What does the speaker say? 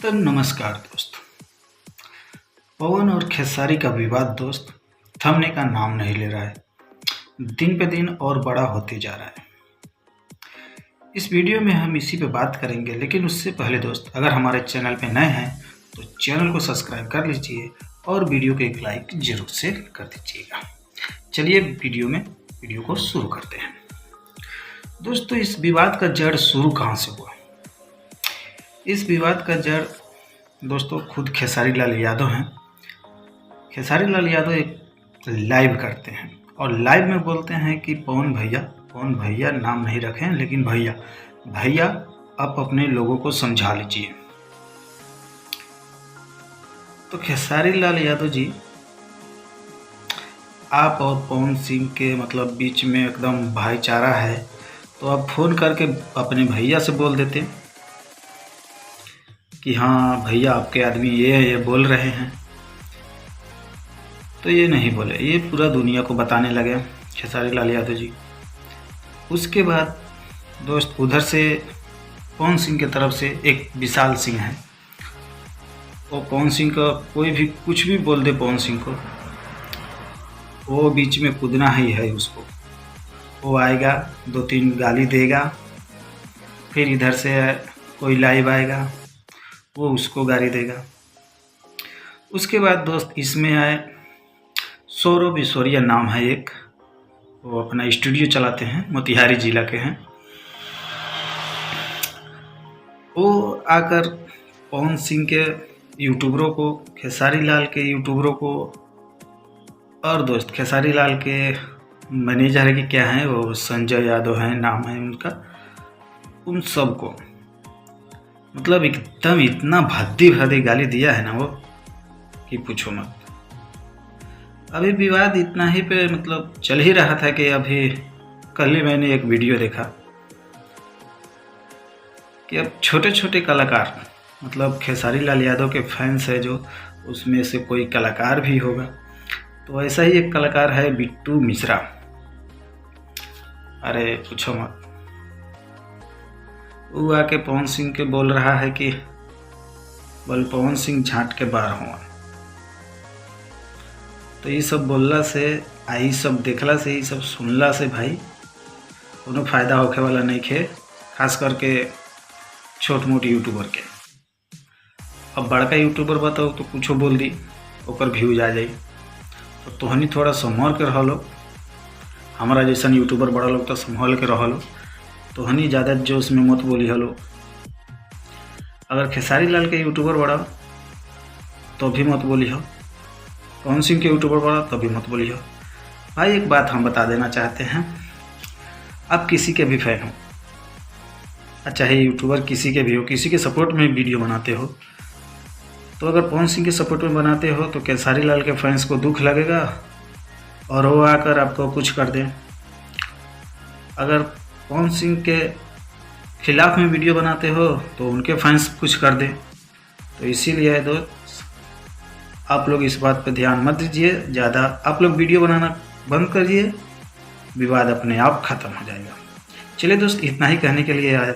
तो नमस्कार दोस्त। पवन और खेसारी का विवाद दोस्त थमने का नाम नहीं ले रहा है, दिन पे दिन और बड़ा होते जा रहा है। इस वीडियो में हम इसी पे बात करेंगे, लेकिन उससे पहले दोस्त अगर हमारे चैनल पे नए हैं तो चैनल को सब्सक्राइब कर लीजिए और वीडियो को एक लाइक जरूर से कर दीजिएगा। चलिए वीडियो को शुरू करते हैं। दोस्तों, इस विवाद का जड़ शुरू कहाँ से हुआ? इस विवाद का जड़ दोस्तों खुद खेसारी लाल यादव हैं। खेसारी लाल यादव एक लाइव करते हैं और लाइव में बोलते हैं कि पवन भैया नाम नहीं रखें, लेकिन भैया आप अपने लोगों को समझा लीजिए। तो खेसारी लाल यादव जी, आप और पवन सिंह के बीच में एकदम भाईचारा है, तो आप फ़ोन करके अपने भैया से बोल देते कि हाँ भैया, आपके आदमी ये बोल रहे हैं। तो ये नहीं बोले, ये पूरा दुनिया को बताने लगे खेसारी लाल यादव जी। उसके बाद दोस्त उधर से पवन सिंह की तरफ से एक विशाल सिंह है, वो पवन सिंह का कोई भी कुछ भी बोल दे, पवन सिंह को वो बीच में कूदना ही है उसको। वो आएगा, 2-3 गाली देगा, फिर इधर से कोई लाइव आएगा, वो उसको गाली देगा। उसके बाद दोस्त इसमें आए सौरभ ईश्वरिया नाम है एक, वो अपना स्टूडियो चलाते हैं, मोतिहारी जिला के हैं। वो आकर पवन सिंह के यूट्यूबरों को, खेसारी लाल के यूट्यूबरों को, और दोस्त खेसारी लाल के मैनेजर के क्या हैं, वो संजय यादव हैं नाम है उनका, उन सबको एकदम इतना भद्दी गाली दिया है ना वो कि पूछो मत। अभी विवाद इतना ही पे चल ही रहा था कि अभी कल ही मैंने एक वीडियो देखा कि अब छोटे छोटे कलाकार खेसारी लाल यादव के फैंस है जो, उसमें से कोई कलाकार भी होगा। तो ऐसा ही एक कलाकार है बिट्टू मिश्रा। अरे पूछो मत, वो आके पवन सिंह के बोल रहा है कि बोल पवन सिंह झाँट के बाहर हुआ। तो ये सब बोलला से, आई सब देखला से, ये सब सुनला से भाई कोनो फायदा होखे वाला नहीं खे, खास करके छोट मोट यूट्यूबर के। अब बड़का यूट्यूबर बताओ तो कुछ बोल दी, ओकर व्यूज आ जाई। तो तोहनी थोड़ा संभल के रह लो, हमारा जैसा यूट्यूबर बड़ा लोग तो संभल के रह लो, तोहनी ज़्यादा जोश में मत बोली हलो। अगर खेसारी लाल के यूट्यूबर बड़ा तो भी मत बोली हो, पवन सिंह के यूट्यूबर बड़ा तो भी मत बोली हो। भाई एक बात हम बता देना चाहते हैं, आप किसी के भी फैन हो, चाहे यूट्यूबर किसी के भी हो, किसी के सपोर्ट में वीडियो बनाते हो, तो अगर पवन सिंह के सपोर्ट में बनाते हो तो खेसारी लाल के फैंस को दुख लगेगा और वो आकर आपको कुछ कर दें। अगर पवन सिंह के खिलाफ में वीडियो बनाते हो तो उनके फैंस कुछ कर दें। तो इसीलिए दोस्त आप लोग इस बात पर ध्यान मत दीजिए ज़्यादा, आप लोग वीडियो बनाना बंद करिए, विवाद अपने आप ख़त्म हो जाएगा। चलिए दोस्त, इतना ही कहने के लिए आया।